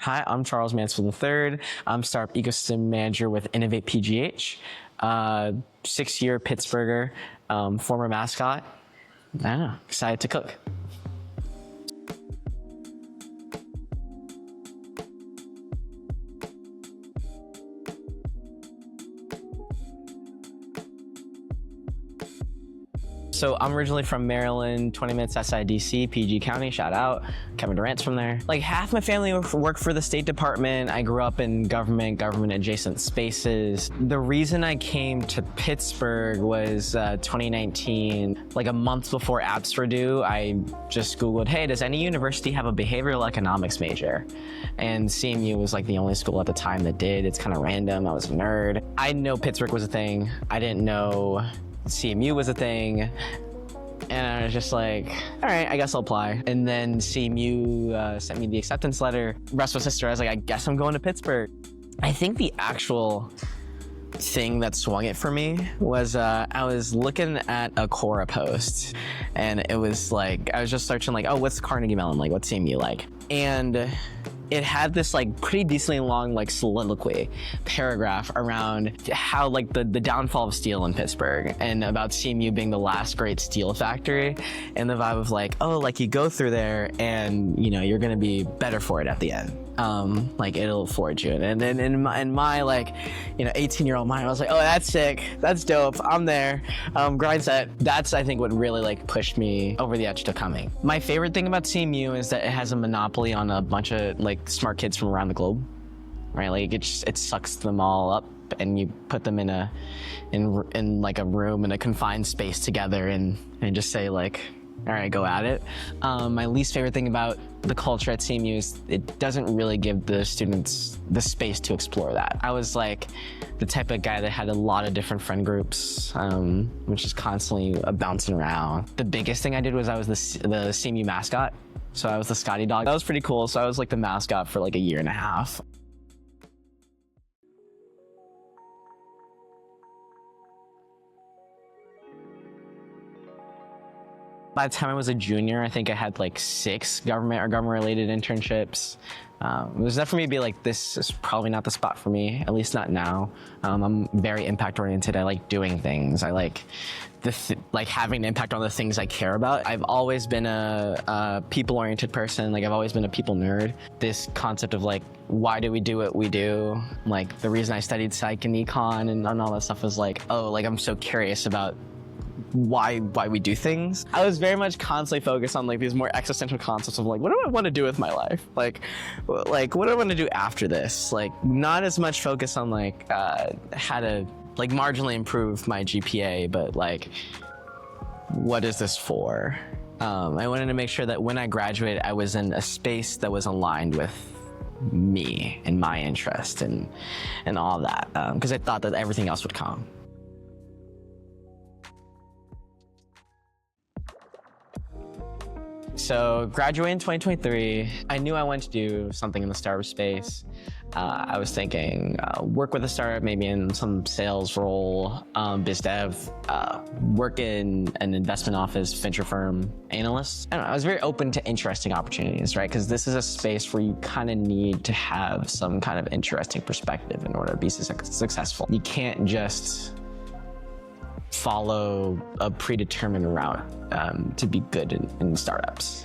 Hi, I'm Charles Mansfield III. I'm Startup Ecosystem Manager with InnovatePGH, 6-year Pittsburgher, former mascot. I don't know, excited to cook. So I'm originally from Maryland, 20 minutes outside DC, PG County, shout out. Kevin Durant's from there. Like half my family worked for the State Department. I grew up in government adjacent spaces. The reason I came to Pittsburgh was 2019, like a month before apps were due, I just Googled, hey, does any university have a behavioral economics major? And CMU was like the only school at the time that did. It's kind of random, I was a nerd. I didn't know Pittsburgh was a thing. I didn't know CMU was a thing, and I was just like, all right, I guess I'll apply. And then CMU sent me the acceptance letter. Rest was history. I was like, I guess I'm going to Pittsburgh. I think the actual thing that swung it for me was I was looking at a Quora post, and it was like, I was just searching like, oh, what's Carnegie Mellon like? What's CMU like? And it had this like pretty decently long like soliloquy paragraph around how like the downfall of steel in Pittsburgh and about CMU being the last great steel factory, and the vibe of like, oh, like you go through there and you know you're gonna be better for it at the end. Like it'll afford you. And then in my like, you know, 18-year-old mind, I was like, oh, that's sick, that's dope, I'm there. Grind set. That's I think what really like pushed me over the edge to coming. My favorite thing about CMU is that it has a monopoly on a bunch of like smart kids from around the globe, right? Like it sucks them all up, and you put them in like a room in a confined space together and just say like, all right, go at it. My least favorite thing about the culture at CMU is it doesn't really give the students the space to explore that. I was like the type of guy that had a lot of different friend groups, which is constantly bouncing around. The biggest thing I did was I was the CMU mascot. So I was the Scotty dog. That was pretty cool. So I was like the mascot for like a year and a half. By the time I was a junior, I think I had like 6 government or government-related internships. It was enough for me to be like, this is probably not the spot for me, at least not now. I'm very impact-oriented. I like doing things. I like like having an impact on the things I care about. I've always been a people-oriented person. Like I've always been a people nerd. This concept of like, why do we do what we do? Like the reason I studied psych and econ and all that stuff was like, oh, like I'm so curious about why we do things. I was very much constantly focused on like these more existential concepts of like, what do I want to do with my life? Like what do I want to do after this? Like not as much focus on like how to like marginally improve my GPA, but like what is this for? I wanted to make sure that when I graduated, I was in a space that was aligned with me and my interest and all that, because I thought that everything else would come. So graduating in 2023, I knew I wanted to do something in the startup space. I was thinking work with a startup, maybe in some sales role, biz dev, work in an investment office, venture firm analyst. I don't know, I was very open to interesting opportunities, right? Because this is a space where you kind of need to have some kind of interesting perspective in order to be successful. You can't just follow a predetermined route to be good in startups.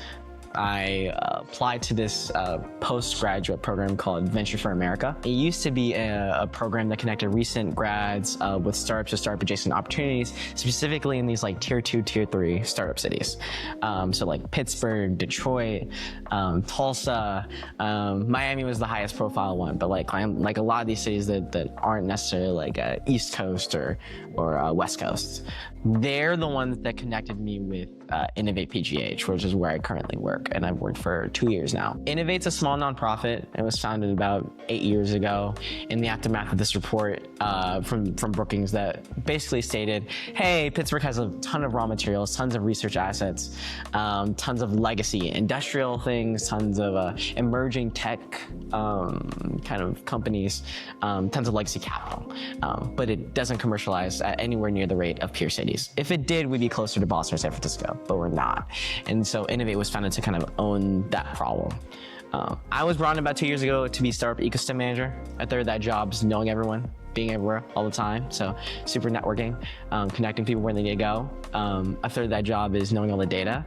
I applied to this postgraduate program called Venture for America. It used to be a program that connected recent grads with startups or startup adjacent opportunities, specifically in these like tier 2, tier 3 startup cities. So like Pittsburgh, Detroit, Tulsa, Miami was the highest profile one, but like a lot of these cities that aren't necessarily like East Coast or West Coast. They're the ones that connected me with InnovatePGH, which is where I currently work, and I've worked for 2 years now. Innovate's a small nonprofit. It was founded about 8 years ago in the aftermath of this report from Brookings that basically stated, hey, Pittsburgh has a ton of raw materials, tons of research assets, tons of legacy industrial things, tons of emerging tech kind of companies, tons of legacy capital, but it doesn't commercialize at anywhere near the rate of peer cities. If it did, we'd be closer to Boston or San Francisco, but we're not. And so Innovate was founded to kind of own that problem. I was brought in about 2 years ago to be startup ecosystem manager. A third of that job is knowing everyone, being everywhere all the time. So super networking, connecting people where they need to go. A third of that job is knowing all the data.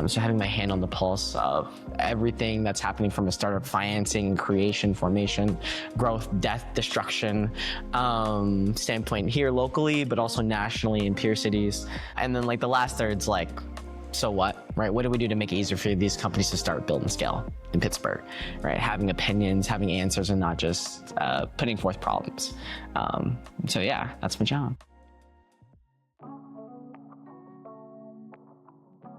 So having my hand on the pulse of everything that's happening from a startup financing, creation, formation, growth, death, destruction standpoint here locally, but also nationally in peer cities. And then like the last third's like, so what, right? What do we do to make it easier for these companies to start, build, and scale in Pittsburgh, right? Having opinions, having answers, and not just putting forth problems. So yeah, that's my job.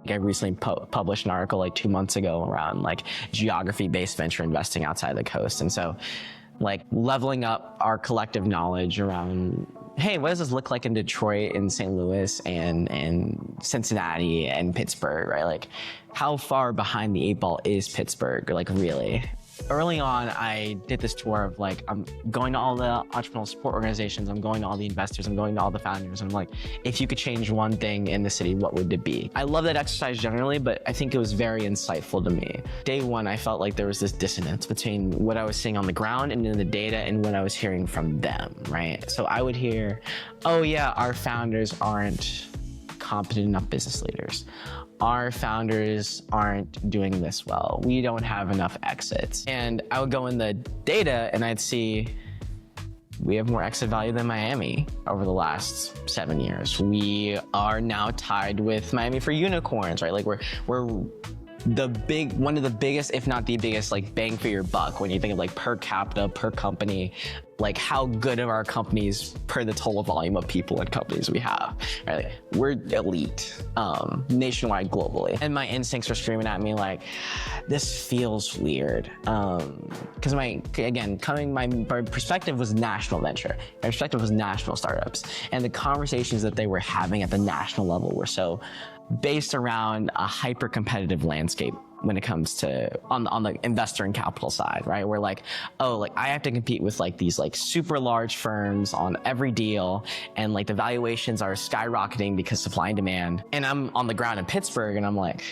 I recently published an article like 2 months ago around like geography-based venture investing outside the coast. And so like leveling up our collective knowledge around, hey, what does this look like in Detroit and St. Louis and Cincinnati and Pittsburgh, right? Like how far behind the 8 ball is Pittsburgh, like really? Early on, I did this tour of like, I'm going to all the entrepreneurial support organizations, I'm going to all the investors, I'm going to all the founders. I'm like, if you could change one thing in the city, what would it be? I love that exercise generally, but I think it was very insightful to me. Day one, I felt like there was this dissonance between what I was seeing on the ground and in the data and what I was hearing from them, right? So I would hear, oh yeah, our founders aren't competent enough business leaders. Our founders aren't doing this well. We don't have enough exits. And I would go in the data and I'd see we have more exit value than Miami over the last 7 years. We are now tied with Miami for unicorns, right? Like we're one of the biggest, if not the biggest, like bang for your buck when you think of like per capita, per company, like how good are our companies per the total volume of people and companies we have, right? Like, we're elite, nationwide, globally. And my instincts were screaming at me like, this feels weird. Because my perspective was national venture. My perspective was national startups. And the conversations that they were having at the national level were so based around a hyper-competitive landscape when it comes to on the investor and capital side, right? We're like, oh, like I have to compete with like these like super large firms on every deal, and like the valuations are skyrocketing because supply and demand. And I'm on the ground in Pittsburgh, and I'm like,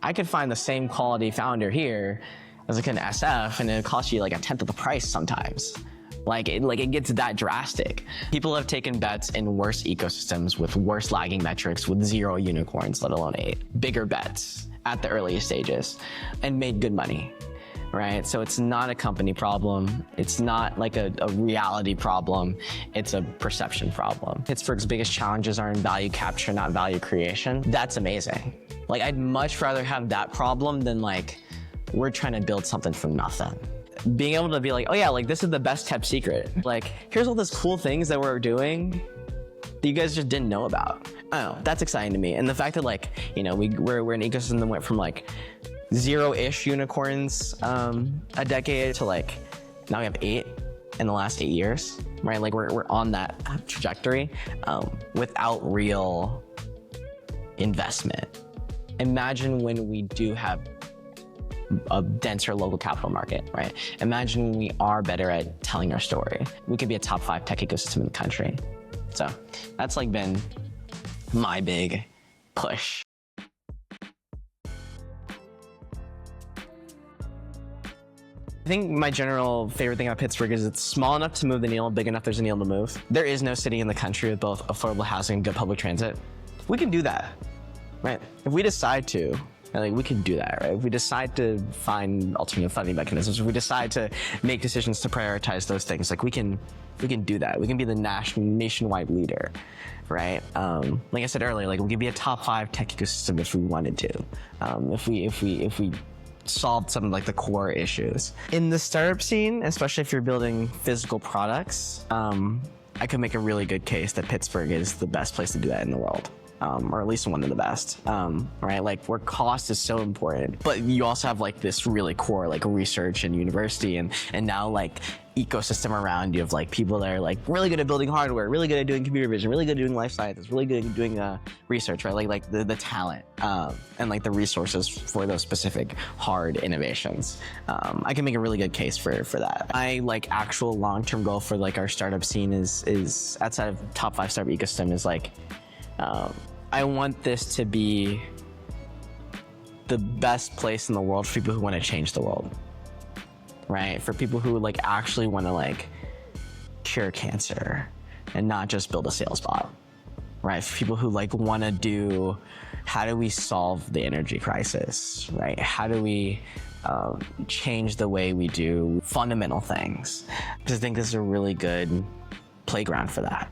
I could find the same quality founder here as like an SF, and it costs you like a tenth of the price sometimes. Like it gets that drastic. People have taken bets in worse ecosystems with worse lagging metrics with 0 unicorns, let alone 8. Bigger bets at the earliest stages and made good money, right? So it's not a company problem. It's not like a reality problem. It's a perception problem. Pittsburgh's biggest challenges are in value capture, not value creation. That's amazing. Like I'd much rather have that problem than like, we're trying to build something from nothing. Being able to be like, oh yeah, like this is the best kept secret. Like, here's all those cool things that we're doing that you guys just didn't know about. I don't know, that's exciting to me. And the fact that like, you know, we're an ecosystem that went from like 0-ish unicorns a decade to like, now we have 8 in the last 8 years, right? Like we're on that trajectory without real investment. Imagine when we do have a denser local capital market, right? Imagine we are better at telling our story. We could be a top 5 tech ecosystem in the country. So that's like been my big push. I think my general favorite thing about Pittsburgh is it's small enough to move the needle, big enough there's a needle to move. There is no city in the country with both affordable housing and good public transit. We can do that, right? If we decide to, like we can do that, right? If we decide to find alternative funding mechanisms, if we decide to make decisions to prioritize those things, like we can do that. We can be the nationwide leader, right? Like I said earlier, like we could be a top 5 tech ecosystem if we wanted to, if we solved some of like the core issues. In the startup scene, especially if you're building physical products, I could make a really good case that Pittsburgh is the best place to do that in the world. Or at least one of the best, right? Like where cost is so important, but you also have like this really core like research and university and now like ecosystem around you of like people that are like really good at building hardware, really good at doing computer vision, really good at doing life sciences, really good at doing research, right? Like the talent and like the resources for those specific hard innovations. I can make a really good case for that. My like actual long-term goal for like our startup scene is outside of top 5 startup ecosystem is like, I want this to be the best place in the world for people who want to change the world, right? For people who like actually want to like cure cancer and not just build a sales bot, right? For people who like want to do, how do we solve the energy crisis, right? How do we change the way we do fundamental things? Because I think this is a really good playground for that.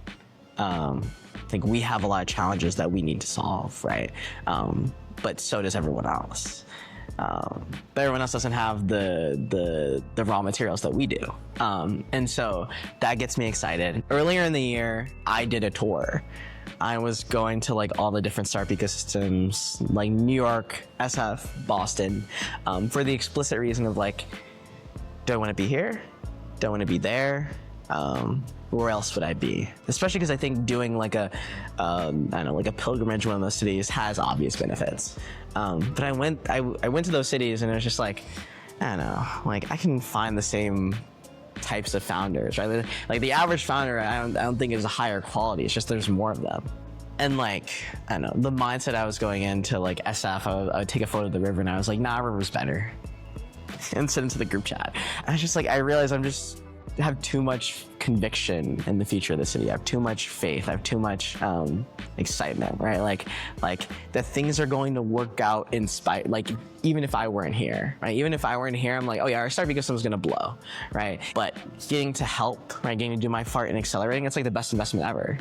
I think we have a lot of challenges that we need to solve, right? But so does everyone else. But everyone else doesn't have the raw materials that we do. And so that gets me excited. Earlier in the year, I did a tour. I was going to like all the different startup ecosystems, like New York, SF, Boston, for the explicit reason of like, do I want to be here? Do I want to be there? Where else would I be? Especially because I think doing like a, I don't know, like a pilgrimage to one of those cities has obvious benefits. But I went to those cities and it was just like, I don't know, like I can find the same types of founders, right? Like the average founder, I don't think is a higher quality. It's just there's more of them. And like, I don't know, the mindset I was going into like SF, I would take a photo of the river and I was like, nah, river's better. And send it to the group chat. And I was just like, I realized I have too much conviction in the future of the city. I have too much faith. I have too much excitement, right? Like that things are going to work out in spite, like even if I weren't here, right? Even if I weren't here, I'm like, oh yeah, our startup ecosystem is gonna blow, right? But getting to help, right? Getting to do my part in accelerating, it's like the best investment ever.